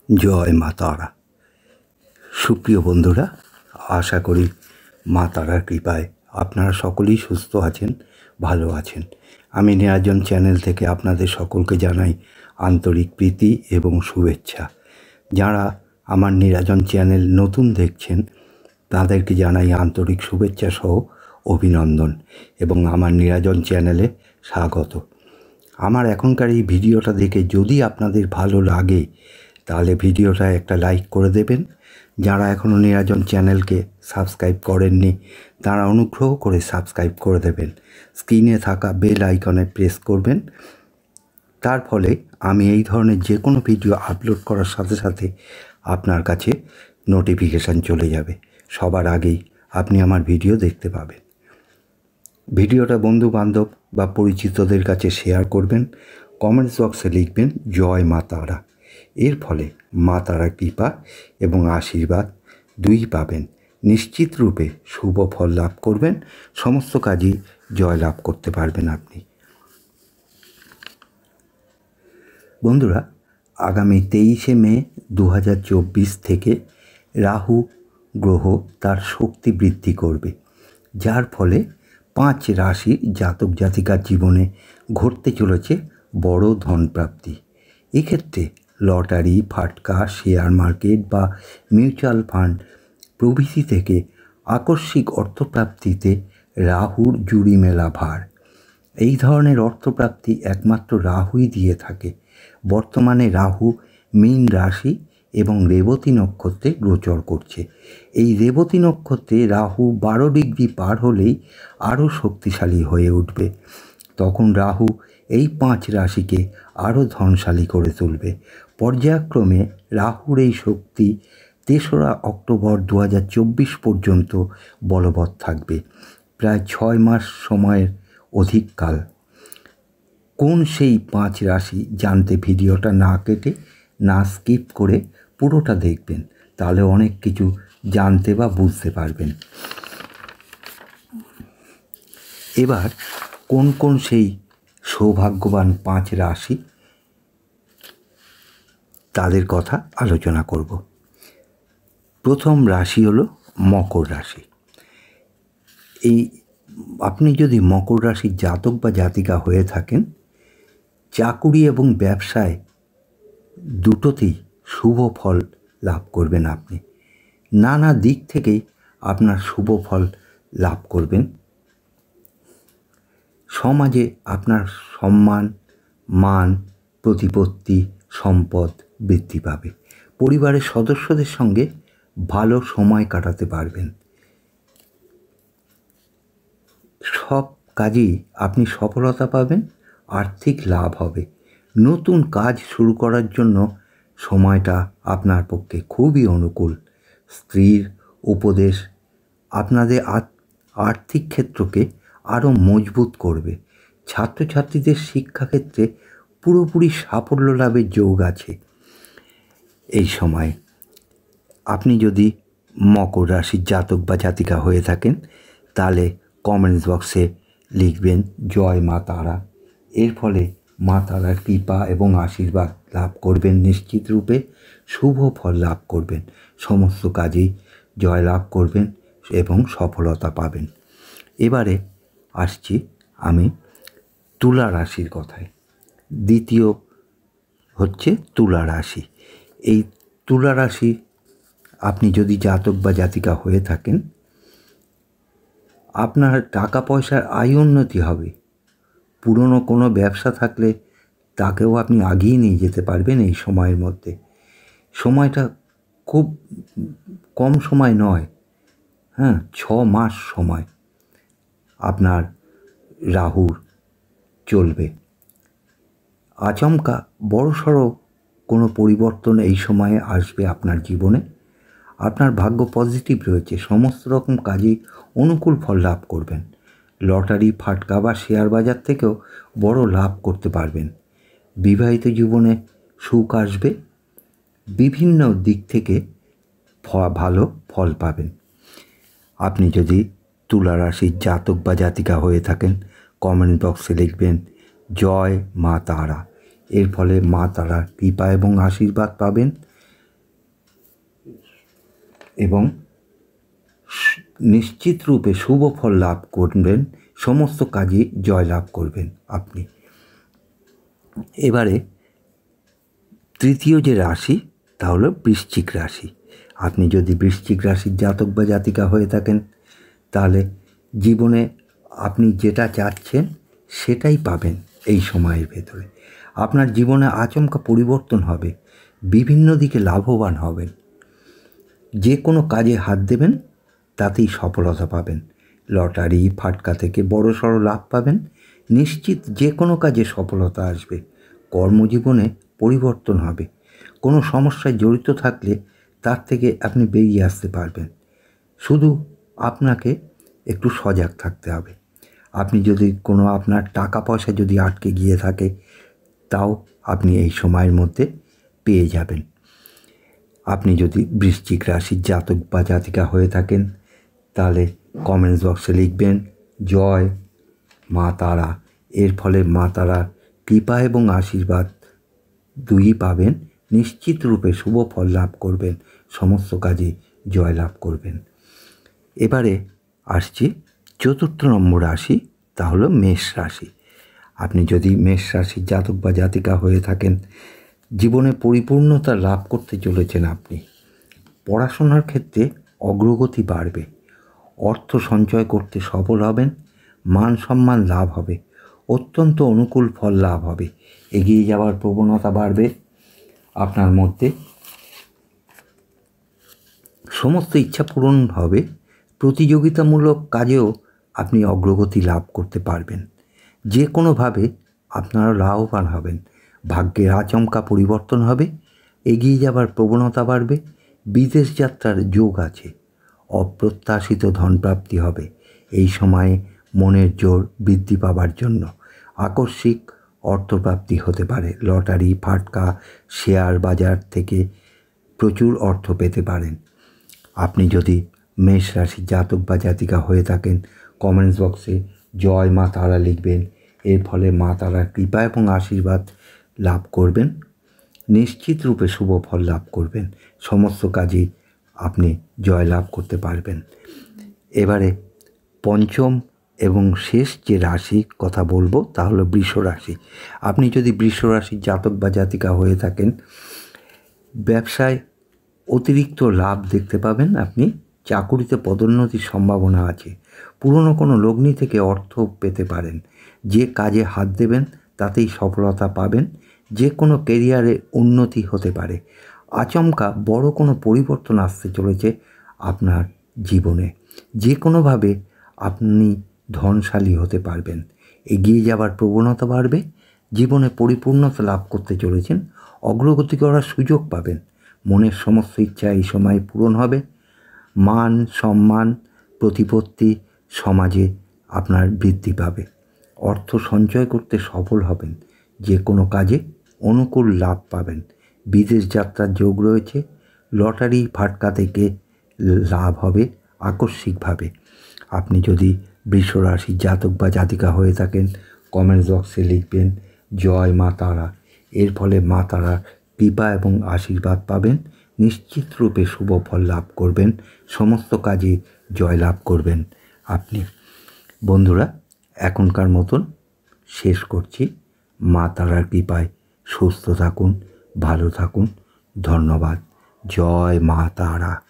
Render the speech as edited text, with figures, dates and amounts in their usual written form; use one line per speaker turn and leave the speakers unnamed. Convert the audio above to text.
জয় মা তারা। সুপ্রিয় বন্ধুরা, আশা করি মা তারার কৃপায় আপনারা সকলেই সুস্থ আছেন, ভালো আছেন। আমি নিরাজন চ্যানেল থেকে আপনাদের সকলকে জানাই আন্তরিক প্রীতি এবং শুভেচ্ছা। যারা আমার নিরাজন চ্যানেল নতুন দেখছেন তাদেরকে জানাই আন্তরিক শুভেচ্ছা সহ অভিনন্দন এবং আমার নিরাজন চ্যানেলে স্বাগত। আমার এখনকার এই ভিডিওটা দেখে যদি আপনাদের ভালো লাগে তাহলে ভিডিওটা একটা লাইক করে দেবেন। যারা এখনও নিরাজন চ্যানেলকে সাবস্ক্রাইব করেননি তারা অনুগ্রহ করে সাবস্ক্রাইব করে দেবেন। স্ক্রিনে থাকা বেল আইকনে প্রেস করবেন। তার ফলে আমি এই ধরনের যে কোনো ভিডিও আপলোড করার সাথে সাথে আপনার কাছে নোটিফিকেশান চলে যাবে। সবার আগেই আপনি আমার ভিডিও দেখতে পাবেন। ভিডিওটা বন্ধুবান্ধব বা পরিচিতদের কাছে শেয়ার করবেন। কমেন্টস বক্সে লিখবেন জয় মা তারা। এর ফলে মা তারার কৃপা এবং আশীর্বাদ দুই পাবেন। নিশ্চিত রূপে শুভ ফল লাভ করবেন, সমস্ত কাজই জয় লাভ করতে পারবেন আপনি। বন্ধুরা, আগামী 23শে মে 2024 থেকে রাহু গ্রহ তার শক্তি বৃদ্ধি করবে, যার ফলে 5 রাশি জাতক জাতিকার জীবনে ঘটতে চলেছে বড় ধনপ্রাপ্তি। এক্ষেত্রে লটারি, ফাটকা, শেয়ার মার্কেট বা মিউচুয়াল ফান্ড প্রভৃতি থেকে আকস্মিক অর্থপ্রাপ্তিতে রাহুর জুড়ি মেলা ভার। এই ধরনের অর্থপ্রাপ্তি একমাত্র রাহুই দিয়ে থাকে। বর্তমানে রাহু মীন রাশি এবং রেবতী নক্ষত্রে গোচর করছে। এই রেবতী নক্ষত্রে রাহু 12 ডিগ্রি পার হলেই আরও শক্তিশালী হয়ে উঠবে। তখন রাহু এই 5 রাশিকে আরও ধনশালী করে তুলবে। পর্যায়ক্রমে রাহুর এই শক্তি 3রা অক্টোবর 2024 পর্যন্ত বলবৎ থাকবে, প্রায় 6 মাস সময়ের অধিককাল। কোন সেই 5 রাশি জানতে ভিডিওটা না কেটে না স্কিপ করে পুরোটা দেখবেন, তাহলে অনেক কিছু জানতে বা বুঝতে পারবেন। এবার কোন কোন সেই সৌভাগ্যবান 5 রাশি তাদের কথা আলোচনা করব। প্রথম রাশি হলো মকর রাশি। এই আপনি যদি মকর রাশির জাতক বা জাতিকা হয়ে থাকেন, চাকুরি এবং ব্যবসায় দুটোতেই শুভ ফল লাভ করবেন আপনি। নানা দিক থেকেই আপনার শুভ ফল লাভ করবেন। সমাজে আপনার সম্মান, মান, প্রতিপত্তি, সম্পদ বৃদ্ধি পাবে। পরিবারের সদস্যদের সঙ্গে ভালো সময় কাটাতে পারবেন। সব কাজেই আপনি সফলতা পাবেন, আর্থিক লাভ হবে। নতুন কাজ শুরু করার জন্য সময়টা আপনার পক্ষে খুবই অনুকূল। স্ত্রীর উপদেশ আপনাদের আর্থিক ক্ষেত্রকে আরও মজবুত করবে। ছাত্রছাত্রীদের শিক্ষাক্ষেত্রে পুরোপুরি সাফল্য লাভের যোগ আছে। এই সময় আপনি যদি মকর রাশির জাতক বা জাতিকা হয়ে থাকেন তাহলে কমেন্টস বক্সে লিখবেন জয় মা তারা। এর ফলে মা তারার কৃপা এবং আশীর্বাদ লাভ করবেন। নিশ্চিত রূপে শুভ ফল লাভ করবেন, সমস্ত কাজেই জয় লাভ করবেন এবং সফলতা পাবেন। এবারে আসছি আমি তুলা রাশির কথায়। দ্বিতীয় হচ্ছে তুলা রাশি। এই তুলা রাশি আপনি যদি জাতক বা জাতিকা হয়ে থাকেন, আপনার টাকা পয়সার আয় উন্নতি হবে। পুরনো কোনো ব্যবসা থাকলে তাকেও আপনি আগিয়ে নিয়ে যেতে পারবেন এই সময়ের মধ্যে। সময়টা খুব কম সময় নয়, 6 মাস সময় আপনার রাহুর চলবে। আচমকা বড়সড় কোনো পরিবর্তন এই সময়ে আসবে আপনার জীবনে। আপনার ভাগ্য পজিটিভ রয়েছে, সমস্ত রকম কাজে অনুকূল ফল লাভ করবেন। লটারি, ফাটকা বা শেয়ার বাজার থেকেও বড় লাভ করতে পারবেন। বিবাহিত জীবনে সুখ আসবে। বিভিন্ন দিক থেকে ভালো ফল পাবেন। আপনি যদি তুলা রাশির জাতক বা জাতিকা হয়ে থাকেন, কমেন্ট বক্সে লিখবেন জয় মা তারা। এর ফলে মা তারার কৃপা এবং আশীর্বাদ পাবেন। এবং নিশ্চিত রূপে শুভ ফল লাভ করবেন, সমস্ত কাজে জয়লাভ করবেন আপনি। এবারে তৃতীয় যে রাশি তা হলো বৃশ্চিক রাশি। আপনি যদি বৃশ্চিক রাশির জাতক বা জাতিকা হয়ে থাকেন তাহলে জীবনে আপনি যেটা চাচ্ছেন সেটাই পাবেন। এই সময়ের ভেতরে আপনার জীবনে আচমকা পরিবর্তন হবে, বিভিন্ন দিকে লাভবান হবেন। যে কোনো কাজে হাত দেবেন তাতেই সফলতা পাবেন। লটারি ফাটকা থেকে বড়সড় লাভ পাবেন। নিশ্চিত যে কোনো কাজে সফলতা আসবে। কর্মজীবনে পরিবর্তন হবে। কোনো সমস্যায় জড়িত থাকলে তার থেকে আপনি বেরিয়ে আসতে পারবেন। শুধু আপনাকে একটু সজাগ থাকতে হবে। আপনি যদি কোনো আপনার টাকা পয়সা যদি আটকে গিয়ে থাকে তাও আপনি এই সময়ের মধ্যে পেয়ে যাবেন। আপনি যদি বৃশ্চিক রাশির জাতক বা জাতিকা হয়ে থাকেন তাহলে কমেন্টস বক্সে লিখবেন জয় মা তারা। এর ফলে মা তারা কৃপা এবং আশীর্বাদ দুইই পাবেন। নিশ্চিত রূপে শুভ ফল লাভ করবেন, সমস্ত কাজে জয় লাভ করবেন। এবারে আসছি চতুর্থ নম্বর রাশি, তা হলো মেষ রাশি। আপনি যদি মেষ রাশির জাতক বা জাতিকা হয়ে থাকেন জীবনে পরিপূর্ণতা লাভ করতে চলেছেন আপনি। পড়াশোনার ক্ষেত্রে অগ্রগতি বাড়বে, অর্থ সঞ্চয় করতে সফল হবেন, মান সম্মান লাভ হবে, অত্যন্ত অনুকূল ফল লাভ হবে, এগিয়ে যাওয়ার প্রবণতা বাড়বে আপনার মধ্যে, সমস্ত ইচ্ছা পূরণ হবে। প্রতিযোগিতামূলক কাজেও আপনি অগ্রগতি লাভ করতে পারবেন। যে কোনোভাবে আপনারা লাভবান হবেন। ভাগ্যের আচমকা পরিবর্তন হবে, এগিয়ে যাবার প্রবণতা বাড়বে, বিদেশ যাত্রার যোগ আছে, অপ্রত্যাশিত ধনপ্রাপ্তি হবে। এই সময়ে মনের জোর বৃদ্ধি পাবার জন্য আকস্মিক অর্থপ্রাপ্তি হতে পারে। লটারি ফাটকা শেয়ার বাজার থেকে প্রচুর অর্থ পেতে পারেন। আপনি যদি মেষ রাশির জাতক বা জাতিকা হয়ে থাকেন কমেন্টস বক্সে জয় মা তারা লিখবেন। এর ফলে মা তারার কৃপা এবং আশীর্বাদ লাভ করবেন। নিশ্চিত রূপে শুভ ফল লাভ করবেন, সমস্ত কাজেই আপনি জয় লাভ করতে পারবেন। এবারে পঞ্চম এবং শেষ যে রাশি কথা বলবো তা হলো বৃষ রাশি। আপনি যদি বৃষ রাশির জাতক বা জাতিকা হয়ে থাকেন ব্যবসায় অতিরিক্ত লাভ দেখতে পাবেন আপনি। চাকুরিতে পদোন্নতির সম্ভাবনা আছে। পুরনো কোনো লগ্নি থেকে অর্থ পেতে পারেন। যে কাজে হাত দেবেন তাতেই সফলতা পাবেন। যে কোনো কেরিয়ারে উন্নতি হতে পারে। আচমকা বড় কোনো পরিবর্তন আসতে চলেছে আপনার জীবনে। যে কোনোভাবে আপনি ধনশালী হতে পারবেন, এগিয়ে যাবার প্রবণতা বাড়বে, জীবনে পরিপূর্ণতা লাভ করতে চলেছেন, অগ্রগতি করার সুযোগ পাবেন, মনের সমস্ত ইচ্ছা এই সময় পূরণ হবে, মান সম্মান প্রতিপত্তি সমাজে আপনার বৃদ্ধি পাবে, অর্থ সঞ্চয় করতে সফল হবেন, যে কোনো কাজে অনুকূল লাভ পাবেন, বিদেশ যাত্রার যোগ রয়েছে, লটারি ফাটকা থেকে লাভ হবে আকস্মিকভাবে। আপনি যদি বৃষ রাশির জাতক বা জাতিকা হয়ে থাকেন কমেন্টস বক্সে লিখবেন জয় মা তারা। এর ফলে মা তারা কৃপা এবং আশীর্বাদ পাবেন, নিশ্চিত রূপে শুভ ফল লাভ করবেন, সমস্ত কাজে জয় লাভ করবেন আপনি। বন্ধুরা, এখনকার মতন শেষ করছি। মা তারার কৃপায় সুস্থ থাকুন, ভালো থাকুন। ধন্যবাদ। জয় মা তারা।